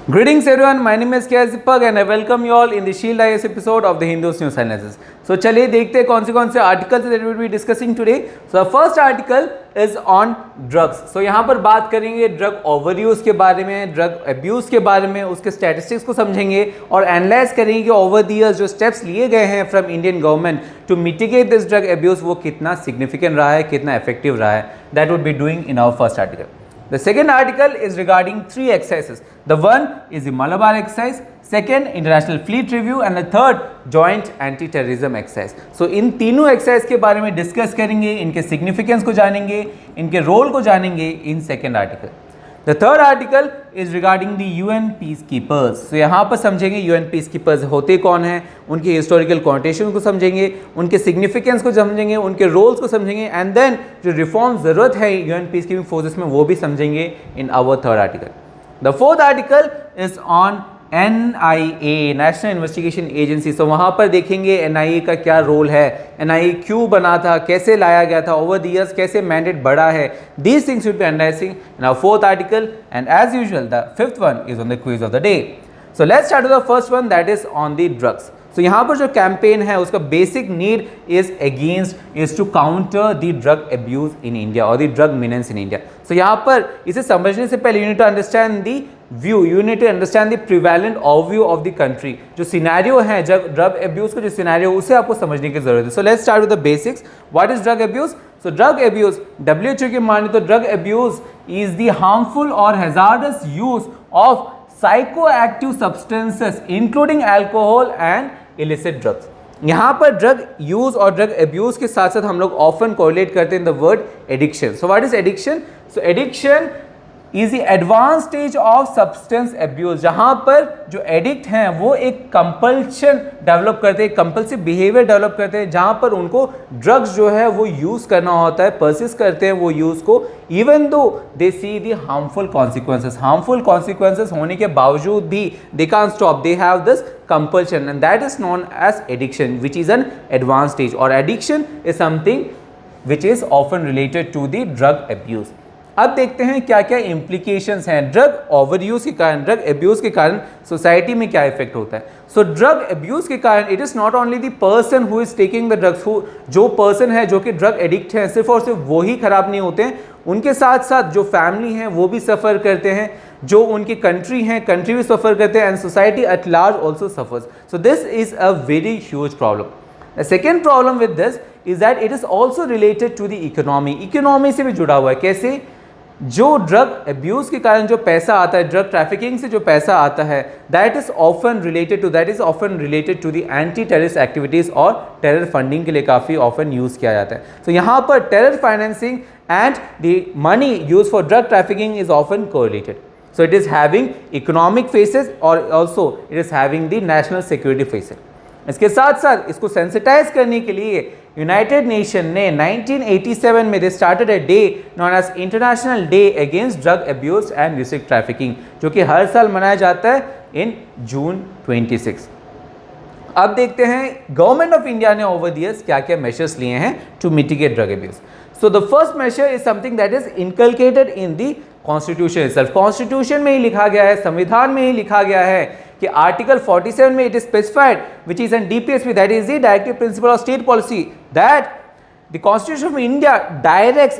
Greetings everyone, my name is KS Deepak and I welcome you all in the Shield IAS episode of the Hindus News Analysis. So चलिए देखते हैं कौन से articles that we will be discussing today. So the first article is on drugs. So यहाँ पर बात करेंगे drug overuse के बारे में, drug abuse के बारे में, उसके statistics को समझेंगे और analyze करेंगे कि over the years जो steps लिए गए हैं from Indian government to mitigate this drug abuse वो कितना significant रहा है, कितना effective रहा है. That would be doing in our first article. The second article is regarding three exercises. The one is the Malabar exercise, second international fleet review and the third joint anti-terrorism exercise. So इन तीनों exercise के बारे में discuss करेंगे, इनके significance को जानेंगे, इनके role को जानेंगे in second article. The third article is regarding the UN peacekeepers. So यहाँ पर समझेंगे UN peacekeepers होते कौन हैं, उनके historical connotation को समझेंगे, उनके significance को समझेंगे, उनके roles को समझेंगे and then जो reform ज़रूरत है UN peacekeeping forces में वो भी समझेंगे in our third article. The fourth article is on NIA national investigation agency. So वहाँ पर देखेंगे NIA का क्या रोल है, NIA क्यों बना था, कैसे लाया गया था, ओवर द इयर्स कैसे मैंडेट बढ़ा है. These things will be analyzing in our fourth article and as usual the fifth one is on the quiz of the day. So let's start with the first one that is on the drugs. तो यहाँ पर जो campaign है उसका basic need is to counter the drug abuse in India और the drug menace in India. So यहाँ पर इसे समझने से पहले you need to understand the view, you need to understand the prevalent overview of the country. जो scenario है drug abuse का जो सिनेरियो उसे आपको समझने की जरूरत है. So let's start with the basics. What is drug abuse? So drug abuse WHO की माने तो drug abuse is the harmful or hazardous use of psychoactive substances including alcohol and illicit drugs. यहाँ पर ड्रग यूज और drug abuse के साथ साथ हम लोग ऑफन कोरिलेट करते हैं the word addiction. So what is addiction? So addiction is the advance stage of substance abuse, जहाँ पर जो एडिक्ट हैं वो एक कंपल्शन डेवलप करते हैं, कंपल्सिव बिहेवियर डेवलप करते हैं, जहाँ पर उनको ड्रग्स जो है वो यूज़ करना होता है, परसिस्ट करते हैं वो यूज़ को, इवन दो दे सी दी हार्मफुल कॉन्सिक्वेंसेस. हार्मफुल कॉन्सिक्वेंसेस होने के बावजूद भी they can't stop, they have this compulsion and that is known as addiction, which is an advanced stage. Or addiction is something which is often related to the drug abuse. अब देखते हैं क्या क्या implications हैं drug over use के कारण, drug abuse के कारण सोसाइटी में क्या इफेक्ट होता है. सो ड्रग एब्यूज के कारण it is not only the person who is taking the drugs, जो पर्सन है जो कि ड्रग एडिक्ट है सिर्फ और सिर्फ वो ही खराब नहीं होते हैं, उनके साथ साथ जो फैमिली हैं वो भी सफ़र करते हैं, जो उनकी कंट्री हैं कंट्री भी सफ़र करते हैं and society at large also suffers. So this is a very huge problem. The second problem with this is that it is also related to the economy. Economy से भी जुड़ा हुआ है. कैसे? जो ड्रग एब्यूज़ के कारण जो पैसा आता है, ड्रग ट्रैफिकिंग से जो पैसा आता है, that is often related to the anti terrorist activities और टेरर फंडिंग के लिए काफ़ी ऑफन यूज़ किया जाता है. तो यहाँ पर terror financing and the money use for drug trafficking is often correlated. So it is having economic faces or also it is having the national security faces. इसके साथ साथ इसको सेंसिटाइज करने के लिए यूनाइटेड नेशन ने 1987 में they started a day known as international day against drug abuse and music trafficking, जो कि हर साल मनाया जाता है इन जून 26. अब देखते हैं गवर्नमेंट ऑफ इंडिया ने ओवर द ईयर्स क्या क्या मेजर्स लिए हैं to mitigate drug abuse. So the first measure is something that is inculcated in the constitution itself. Constitution में ही लिखा गया है, संविधान में ही लिखा गया है कि आर्टिकल 47 में it is specified which is an DPSP, that is the directive principle of state policy, that the Constitution of India directs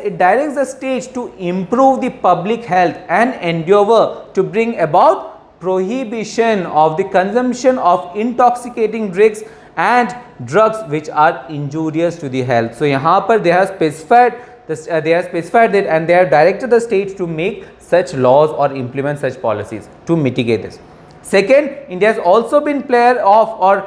the states to improve the public health and endeavor to bring about prohibition of the consumption of intoxicating drinks and drugs which are injurious to the health. So यहाँ पर they have specified that and they have directed the states to make such laws or implement such policies to mitigate this. Second, India has also been player of or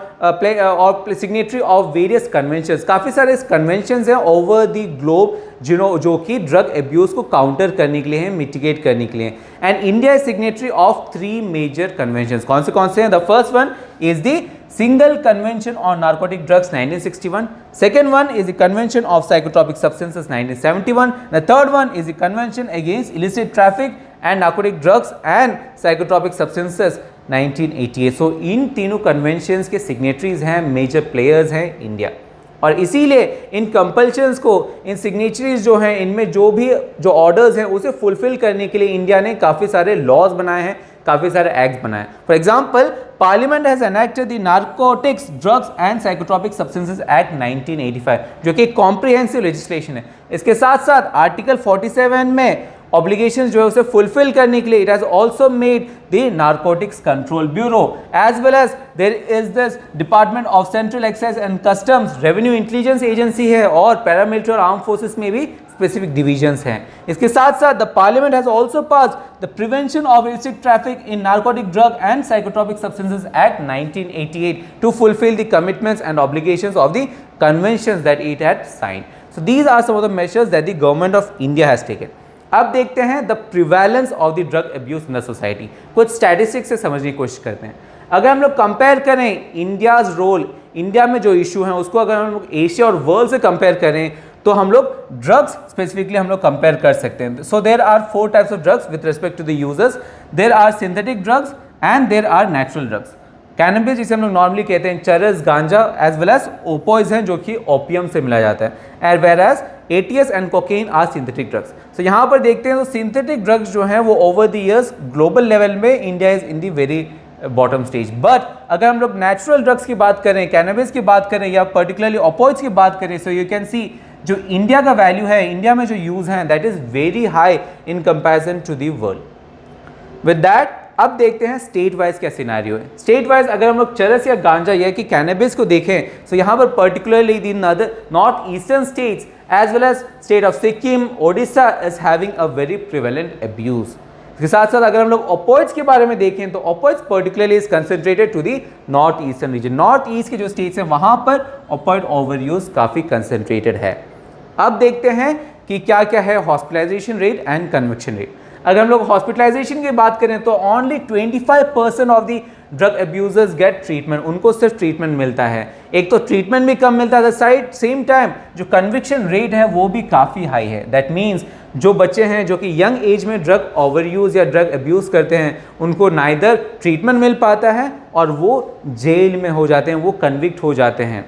signatory of various conventions. काफ़ी सारे conventions हैं over the globe जो कि drug abuse को counter करने के लिए हैं, mitigate करने के लिए हैं. And India is signatory of 3 major conventions. कौन से हैं? The first one is the Single Convention on Narcotic Drugs 1961. Second one is the Convention of Psychotropic Substances 1971. The third one is the Convention Against Illicit Traffic and Narcotic Drugs and Psychotropic Substances 1988. सो इन तीनों conventions के signatories हैं, major players हैं India. और इसीलिए इन compulsions को, इन signatories जो हैं, इनमें जो ऑर्डर्स हैं उसे फुलफिल करने के लिए इंडिया ने काफ़ी सारे लॉज बनाए हैं, काफ़ी सारे एक्ट बनाए। For example, parliament has enacted the narcotics drugs and psychotropic substances act 1985, जो कि कॉम्प्रिहेंसिव लेजिस्लेशन है। इसके साथ साथ आर्टिकल 47 में ऑब्लिगेशंस जो है उसे फुलफिल करने के लिए it has also made the narcotics control bureau, as well as there is this department of central excise and customs, revenue intelligence agency है, और पैरामिलिट्री और आर्म फोर्सेस में भी स्पेसिफिक डिविजन्स हैं। इसके साथ साथ the parliament has also passed the prevention of illicit traffic in narcotic drug and psychotropic substances act 1988 to fulfil the commitments and obligations of the conventions that it had signed. So these are some of the measures that the government of India has taken. अब देखते हैं the prevalence of the drug abuse in the society. कुछ statistics से समझने की कोशिश करते हैं। अगर हम लोग कंपेयर करें इंडियाज रोल, इंडिया में जो इशू है उसको अगर हम लोग एशिया और वर्ल्ड से कंपेयर करें तो हम लोग ड्रग्स स्पेसिफिकली हम लोग कंपेयर कर सकते हैं। So there are 4 types of drugs with respect to the users. There are synthetic drugs and there are natural drugs. Cannabis जिसे हम लोग नॉर्मली कहते हैं, चरस, गांजा, एज वेल एज ओपोइज हैं जो कि ओपियम से मिला जाता है, and whereas ATS and cocaine are synthetic drugs. तो यहाँ पर देखते हैं तो सिंथेटिक ड्रग्स जो हैं वो over the years global level में India is in the very bottom stage. But अगर हम लोग नेचुरल ड्रग्स की बात करें, कैनबिस की बात करें या पर्टिकुलरली ओपोइड्स की बात करें, सो यू कैन सी जो इंडिया का वैल्यू है, इंडिया में जो यूज है that is very high in comparison to the world. With that अब देखते हैं स्टेट वाइज क्या सिनेरियो है। स्टेट वाइज अगर हम लोग चरस या गांजा या कि कैनबिस को देखें तो यहाँ पर particularly the north eastern states as well as state of Sikkim, Odisha is having a very prevalent abuse. इसके साथ साथ अगर हम लोग ओपोइड्स के बारे में देखें तो opioids particularly is concentrated to the north eastern region. North east के जो स्टेट्स हैं वहाँ पर ओपोइड ओवर यूज काफ़ी कंसेंट्रेटेड है। अब देखते हैं कि क्या क्या है hospitalisation rate and conviction rate. अगर हम लोग हॉस्पिटलाइजेशन की बात करें तो only 25% of the drug abusers get treatment, उनको सिर्फ ट्रीटमेंट मिलता है। एक तो ट्रीटमेंट भी कम मिलता है, साइड सेम टाइम जो कन्विक्शन रेट है वो भी काफ़ी हाई है। दैट मीन्स जो बच्चे हैं जो कि यंग एज में ड्रग ओवर यूज़ या ड्रग अब्यूज़ करते हैं उनको नाइदर ट्रीटमेंट मिल पाता है और वो जेल में हो जाते हैं, वो कन्विक्ट हो जाते हैं।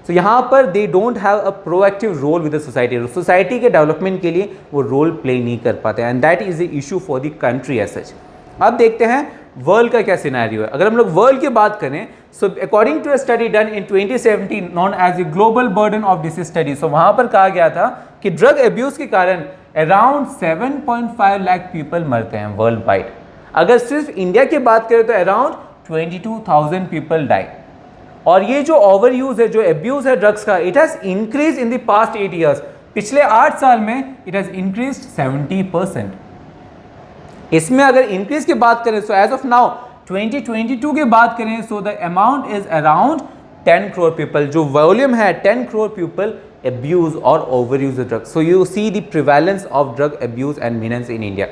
तो यहाँ पर they don't have a proactive role with the society, society के डेवलपमेंट के लिए वो रोल प्ले नहीं कर पाते, and that is the issue for the country as such. अब देखते हैं वर्ल्ड का क्या सिनेरियो है। अगर हम लोग वर्ल्ड की बात करें so according to a study done in 2017 known as the global burden of disease study, so वहाँ पर कहा गया था कि ड्रग अब्यूज़ के कारण अराउंड 7.5 लाख पीपल मरते हैं वर्ल्ड वाइड। अगर सिर्फ इंडिया की बात करें तो अराउंड 22,000 पीपल डाई। और ये जो ओवर यूज है, जो अब्यूज है ड्रग्स का, it has increase in the past 8 years. पिछले 8 साल में इट हैज इंक्रीज 70%। इसमें अगर इंक्रीज की बात करें सो एज ऑफ नाउ 2022 की बात करें so the amount is around 10 crore people, जो वॉल्यूम है 10 crore people abuse or over use drugs. So you see the prevalence of drug abuse and menace in India.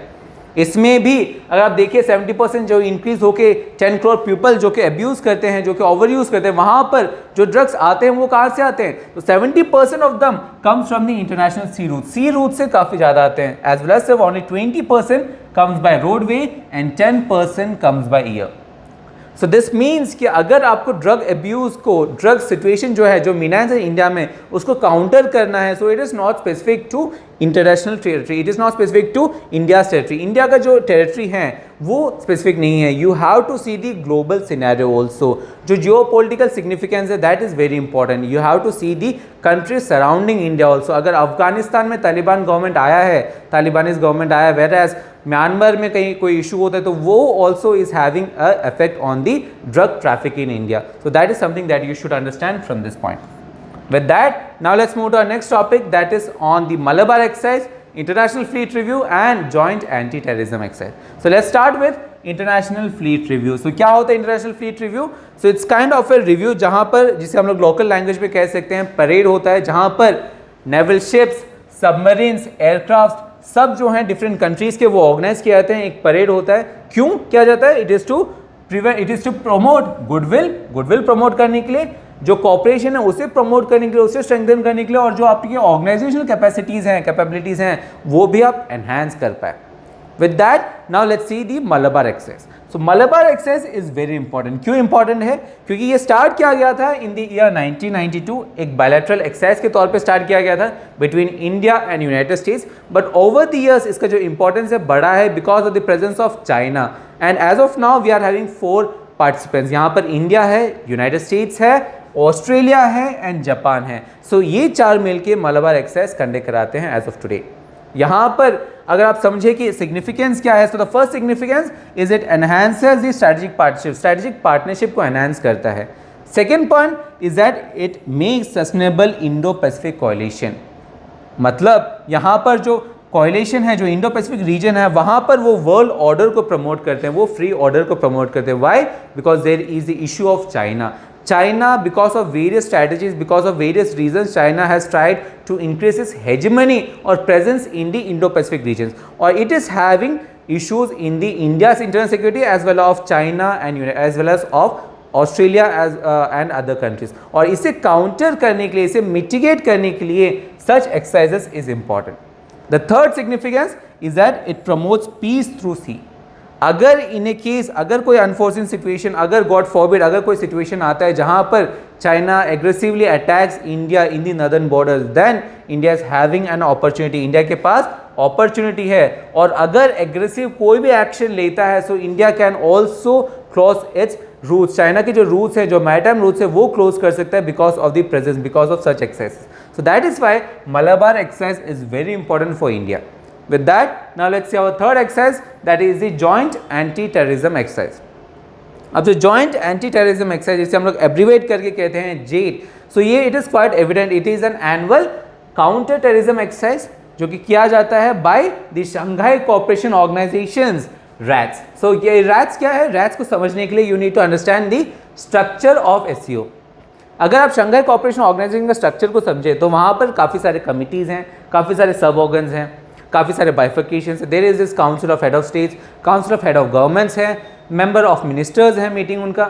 इसमें भी अगर आप देखिए 70% जो इंक्रीज होके 10 करोड़ पीपल जो कि अब्यूज़ करते हैं, जो कि ओवर यूज़ करते हैं, वहाँ पर जो ड्रग्स आते हैं वो कहाँ से आते हैं? तो 70% of them comes from the international sea route से काफ़ी ज़्यादा आते हैं, एज वेल एज सिर्फ only 20% comes by roadway and 10% comes by air. So this means कि अगर आपको ड्रग अब्यूज़ को, ड्रग सिचुएशन जो है, जो मीनांस है इंडिया में, उसको काउंटर करना है, so it is not specific to international territory, it is not specific to India's territory. India का जो टेरिटरी है वो स्पेसिफिक नहीं है। You have to see the global scenario also. जो जियो पोलिटिकल सिग्निफिकेंस है that is very important. You have to see the country surrounding India also. अगर अफगानिस्तान में तालिबान गवर्नमेंट आया है, तालिबानिज गवर्नमेंट आया है, वेयर एज म्यांमार में कहीं कोई इशू होता है तो वो also is having a effect on the drug traffic in India. So that is something that you should understand from this point. With that, now let's move to our next topic, that is on the Malabar exercise, International Fleet Review and Joint Anti-Terrorism exercise. So let's start with International Fleet Review. So क्या होता है International Fleet Review? So it's kind of a review जहाँ पर, जिसे हम लोग local language में कह सकते हैं, परेड होता है, जहाँ पर naval ships, submarines, aircraft सब जो हैं डिफरेंट कंट्रीज़ के वो ऑर्गेनाइज किए जाते हैं, एक परेड होता है. क्यों किया जाता है? It is to promote goodwill promote करने के लिए, जो कॉपरेशन है उसे प्रमोट करने के लिए, उसे स्ट्रेंथन करने के लिए, और जो आपकी ऑर्गेनाइजेशनल कैपेसिटीज़ हैं, कैपेबिलिटीज़ हैं, वो भी आप एनहांस कर पाए. With that now let's C the Malabar exercise. So Malabar exercise is very important. क्यों इंपॉर्टेंट है? क्योंकि ये स्टार्ट किया गया था इन द ईयर 1992, एक बायलैटरल एक्सरसाइज के तौर पे स्टार्ट किया गया था between India and United States, but over the years इसका जो इंपॉर्टेंस है बढ़ा है because of the presence of China, and as of now we are having 4 participants. यहाँ पर इंडिया है, यूनाइटेड स्टेट्स है, ऑस्ट्रेलिया है एंड जापान है। सो ये 4 मिलकर मलबार एक्सरसाइज कंडक्ट कराते हैं एज ऑफ टुडे। यहाँ पर अगर आप समझे कि सिग्निफिकेंस क्या है, तो the first significance is it enhances the strategic partnership, strategic partnership को एनहांस करता है। Second point is that it makes sustainable Indo Pacific coalition, मतलब यहाँ पर जो कोएलिशन है, जो इंडो पैसिफिक रीजन है, वहाँ पर वो वर्ल्ड ऑर्डर को प्रमोट करते हैं, वो फ्री ऑर्डर को प्रमोट करते हैं। Why? Because there is the issue of China. China, because of various strategies, because of various reasons, China has tried to increase its hegemony or presence in the Indo-Pacific regions, or it is having issues in the India's internal security as well of China and as well as of Australia as and other countries. और इसे counter करने के लिए, इसे mitigate करने के लिए such exercises is important. The third significance is that it promotes peace through sea. अगर इन ए केस, अगर कोई अनफोर्सिन सिचुएशन, अगर गॉड फॉरबिड अगर कोई सिचुएशन आता है जहां पर China aggressively attacks India in the northern borders, then India is having an opportunity, India के पास अपॉर्चुनिटी है। और अगर एग्रेसिव कोई भी एक्शन लेता है so India can also cross its routes, China के जो रूट्स है, जो मैरीटाइम रूट्स है, वो क्लोज कर सकता है because of the presence, because of such exercise. So that is why Malabar exercise is very important for India. With that, now let's see our third exercise, that is the joint anti-terrorism exercise. अब जो joint anti-terrorism exercise जिसे हम लोग abbreviate करके कहते हैं JATE, so ये it is quite evident, it is an annual counter terrorism exercise जो कि किया जाता है by the Shanghai Cooperation Organizations RATS. So ये RATS क्या है? RATS को समझने के लिए you need to understand the structure of SCO. अगर आप शंघाई कोऑपरेशन ऑर्गेनाइजेशन का स्ट्रक्चर को समझे तो वहाँ पर काफ़ी सारे कमिटीज़ हैं, काफ़ी सारे सब ऑर्गन्स हैं, काफ़ी सारे बाइफिकेशंस है। There is this council of head of states, council of head of governments है, मेंबर ऑफ मिनिस्टर्स हैं मीटिंग उनका,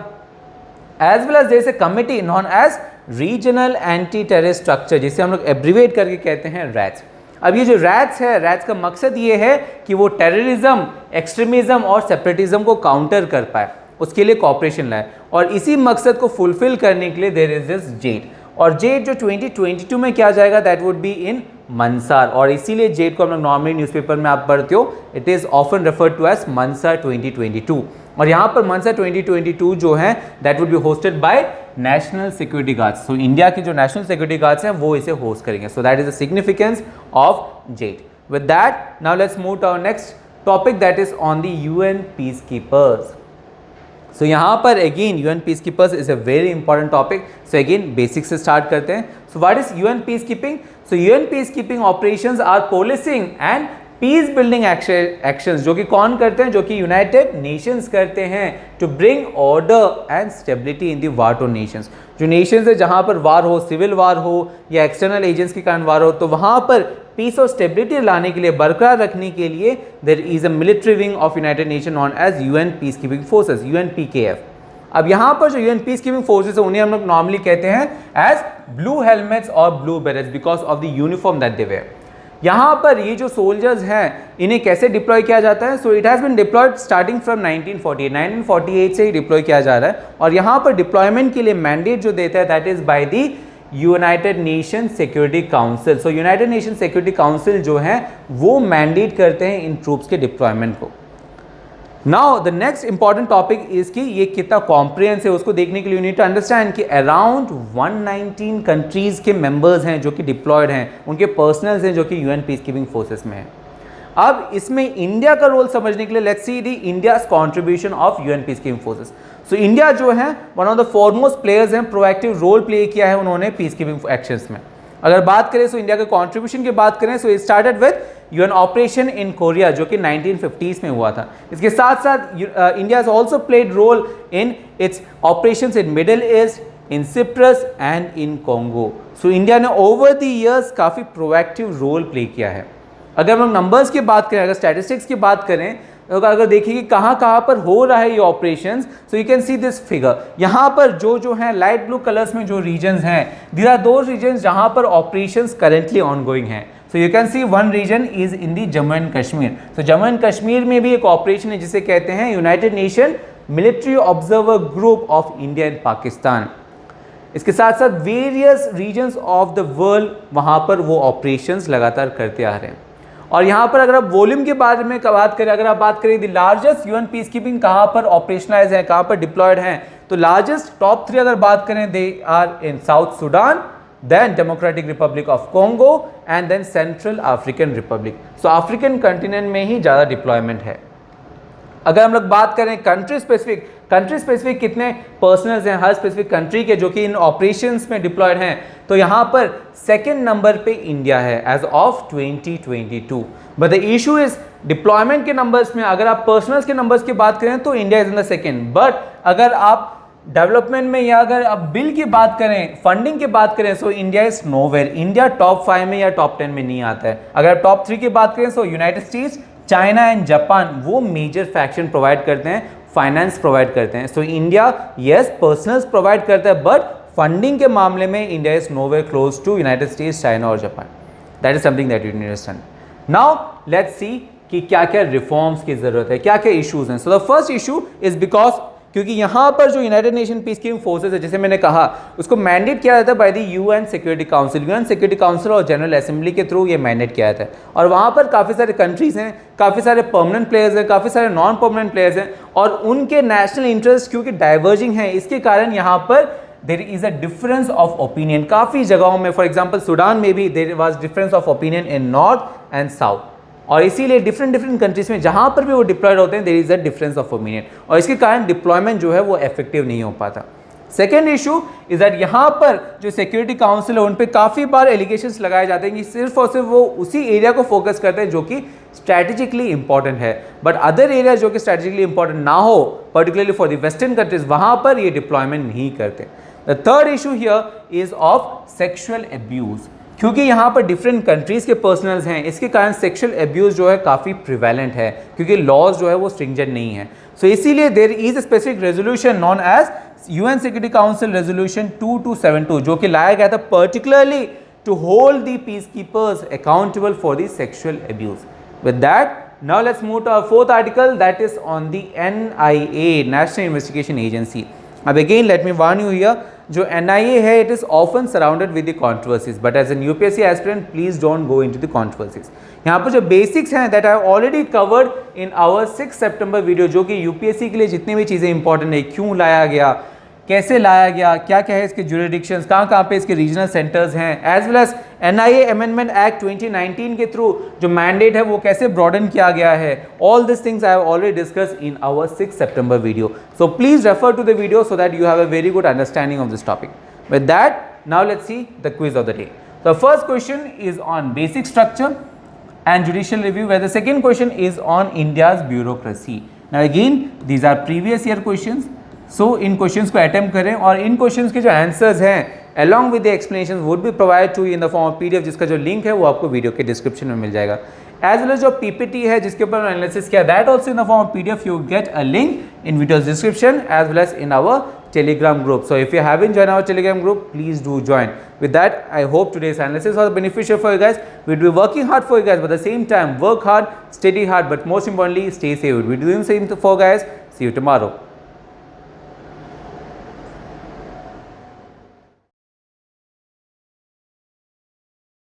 as well as there is a committee known as regional anti terrorist structure, जिसे हम लोग abbreviate करके कहते हैं rats. अब ये जो रैट्स है, रैट्स का मकसद ये है कि वो टेररिज्म, एक्सट्रीमिज्म और सेपरेटिज्म को काउंटर कर पाए, उसके लिए कॉपरेशन लाए, और इसी मकसद को फुलफिल करने के लिए देयर इज दिस जेट। और जेट जो 2022 में किया जाएगा that would be in Mansar, और इसीलिए जेट को हम लोग नॉर्मली न्यूज़पेपर में आप पढ़ते हो, it is often referred to as मंसार 2022। और यहाँ पर मंसार 2022 जो है that would be hosted by National Security Guards. So India के जो नेशनल सिक्योरिटी गार्ड्स हैं वो इसे होस्ट करेंगे। So that is the significance of jet. With that now let's move to our next topic that is on the UN peacekeepers. So यहाँ पर again UN peacekeepers is a very important topic. So again basic से start करते हैं। So what is UN peacekeeping? So UN peacekeeping operations are policing and peacebuilding actions, जो कि कौन करते हैं? जो कि यूनाइटेड नेशंस करते हैं to bring order and stability in the war torn nations. जो नेशंस है जहाँ पर वार हो, सिविल वार हो या एक्सटर्नल एजेंट्स के कारण वार हो, तो वहाँ पर पीस और स्टेबिलिटी लाने के लिए, बरकरार रखने के लिए there is a military wing of United Nation known as UN peacekeeping forces, UNPKF. अब यहाँ पर जो यूएन पीस कीपिंग फोर्सेस है उन्हें हम लोग नॉर्मली कहते हैं एज ब्लू हेलमेट्स और blue berets because of the uniform that they wear. यहाँ पर ये जो सोल्जर्स हैं इन्हें कैसे डिप्लॉय किया जाता है? So it has been deployed starting from 1948 से ही डिप्लॉय किया जा रहा है, और यहाँ पर डिप्लॉयमेंट के लिए मैंडेट जो देता है that is by the United nation security council. So United nation security council जो है वो मैंडेट करते हैं इन ट्रूप्स के डिप्लॉयमेंट को। Now the next important topic is कि ये कितना कॉम्प्रिहेंसिव है, उसको देखने के लिए यू नीड टू अंडरस्टैंड कि अराउंड 119 कंट्रीज के मेंबर्स हैं जो कि डिप्लॉयड हैं, उनके पर्सनल्स हैं जो कि यूएन पीस कीपिंग फोर्सेस में हैं। अब इसमें इंडिया का रोल समझने के लिए let's see the India's contribution of UN peacekeeping forces. So India जो है one of the foremost players हैं, प्रोएक्टिव रोल प्ले किया है उन्होंने पीस कीपिंग एक्शंस में। अगर बात करें सो इंडिया के कंट्रीब्यूशन की बात करें so it started with UN operation in Korea जो कि 1950s में हुआ था। इसके साथ साथ India has also played role in its operations in middle east, in Cyprus and in Congo. So India ने ओवर द इयर्स काफ़ी प्रोएक्टिव रोल प्ले किया है। अगर हम नंबर्स की बात करें, अगर स्टैटिस्टिक्स की बात करें, तो अगर देखिए कि कहाँ कहाँ पर हो रहा है ये operations, so you can see this figure. यहाँ पर जो है लाइट ब्लू कलर्स में जो रीजन्स हैं, दीज आर दोज रीजन्स जहाँ पर ऑपरेशंस करेंटली ऑनगोइंग हैं। So you can see one region is in the Jammu and Kashmir. तो जम्मू एंड कश्मीर में भी एक ऑपरेशन है जिसे कहते हैं united nation military observer group of India and Pakistan. इसके साथ साथ various regions of the world वहाँ पर वो ऑपरेशंस लगातार करते आ रहे हैं। और यहाँ पर अगर आप वॉल्यूम के बारे में बात करें, अगर आप बात करें the largest UN peace keeping कहाँ पर ऑपरेशनलाइज है, कहाँ पर डिप्लॉयड हैं, तो लार्जेस्ट टॉप 3 अगर बात करें they are in south Sudan, then Democratic Republic of Congo and then Central African Republic। So African continent में ही ज़्यादा डिप्लॉयमेंट है। अगर हम लोग बात करें कंट्री स्पेसिफिक कितने पर्सनल्स हैं हर स्पेसिफिक कंट्री के जो कि इन ऑपरेशंस में डिप्लॉयड हैं, तो यहाँ पर सेकेंड नंबर पे इंडिया है as of 2022। But the issue is deployment के नंबर्स में अगर आप पर्सनल्स के नंबर्स की बात करें तो India is in the second, but अगर आप डेवलपमेंट में या अगर आप बिल की बात करें, फंडिंग की बात करें, so India is nowhere. India top 5 में या टॉप 10 में नहीं आता है। अगर आप टॉप 3 की बात करें so United States, China and Japan वो मेजर फैक्शन प्रोवाइड करते हैं, फाइनेंस प्रोवाइड करते हैं। So India yes personnels provide करता है, बट फंडिंग के मामले में India is nowhere close to United States, China और Japan. That is something that you need to understand. Now let's see कि क्या क्या रिफॉर्म्स की जरूरत है, क्या क्या इश्यूज हैं। सो the first issue is because क्योंकि यहाँ पर जो United nation peace keeping forces है, जैसे मैंने कहा, उसको मैंडेट किया जाता है by the UN security council. UN security council और जनरल असेंबली के थ्रू ये मैंडेट किया जाता है। और वहाँ पर काफ़ी सारे कंट्रीज़ हैं, काफ़ी सारे परमानेंट प्लेयर्स हैं, काफ़ी सारे नॉन परमानेंट प्लेयर्स हैं, और उनके नेशनल इंटरेस्ट क्योंकि डाइवर्जिंग है, इसके कारण यहाँ पर there is a difference of opinion. काफ़ी जगहों में, फॉर एग्जाम्पल सूडान में भी there was difference of opinion in north and south, और इसीलिए डिफरेंट कंट्रीज में जहाँ पर भी वो डिप्लॉयड होते हैं there is a difference of opinion, और इसके कारण डिप्लॉयमेंट जो है वो इफेक्टिव नहीं हो पाता। सेकेंड इशू इज दैट यहाँ पर जो सिक्योरिटी काउंसिल है उन पर काफ़ी बार एलिगेशंस लगाए जाते हैं कि सिर्फ और सिर्फ वो उसी एरिया को फोकस करते हैं जो कि स्ट्रैटेजिकली इंपॉर्टेंट है, बट अदर एरिया जो कि स्ट्रैटेजिकली इंपॉर्टेंट ना हो, particularly for the western countries, वहाँ पर ये डिप्लॉयमेंट नहीं करते। The third issue here is of sexual abuse. क्योंकि यहाँ पर डिफरेंट कंट्रीज़ के पर्सनल्स हैं, इसके कारण सेक्शुअल एब्यूज़ जो है काफ़ी प्रिवेलेंट है, क्योंकि लॉज जो है वो स्ट्रिंजेंट नहीं है। सो इसीलिए there is a specific resolution known as UN security council resolution 2272 जो कि लाया गया था particularly to hold the peacekeepers accountable for the sexual abuse. With that now let's move to our fourth article, that is on the NIA, National Investigation Agency. अब again let me warn you here, जो NIA है it is often surrounded with the controversies, but as an UPSC aspirant please don't go into the controversies. यहाँ पर जो basics हैं that I have already covered in our 6 September video, जो कि UPSC के लिए जितनी भी चीज़ें इंपॉर्टेंट है, क्यों लाया गया, कैसे लाया गया, क्या क्या है इसके जुरिडिक्शंस, कहाँ पे इसके रीजनल सेंटर्स हैं, as well as NIA amendment act 2019 के थ्रू जो मैंडेट है वो कैसे ब्रॉडन किया गया है। All this things I have already discuss in our 6 September video, so please refer to the video so that you have a very good understanding of this topic. With that now let's see the quiz of the day. The first question is on basic structure and judicial review, where the second question is on India's bureaucracy. Now again these are previous year questions, so in questions को attempt करें, और इन questions के जो answers हैं along with the explanations would be provided to you in the form of PDF, जिसका जो link है वो आपको वीडियो के डिस्क्रिप्शन में मिल जाएगा। एज वेल एज जो PPT है जिसके ऊपर एनालिसिस किया, that also in the form of PDF, you get a link in video's description as well as in our Telegram group. So if you haven't joined our Telegram group, please do join. With that, I hope today's analysis was beneficial for you guys. We'll be working hard for you guys, but at the same time, work hard, study hard, but most importantly, stay safe. We'll be doing the same for you guys. See you tomorrow.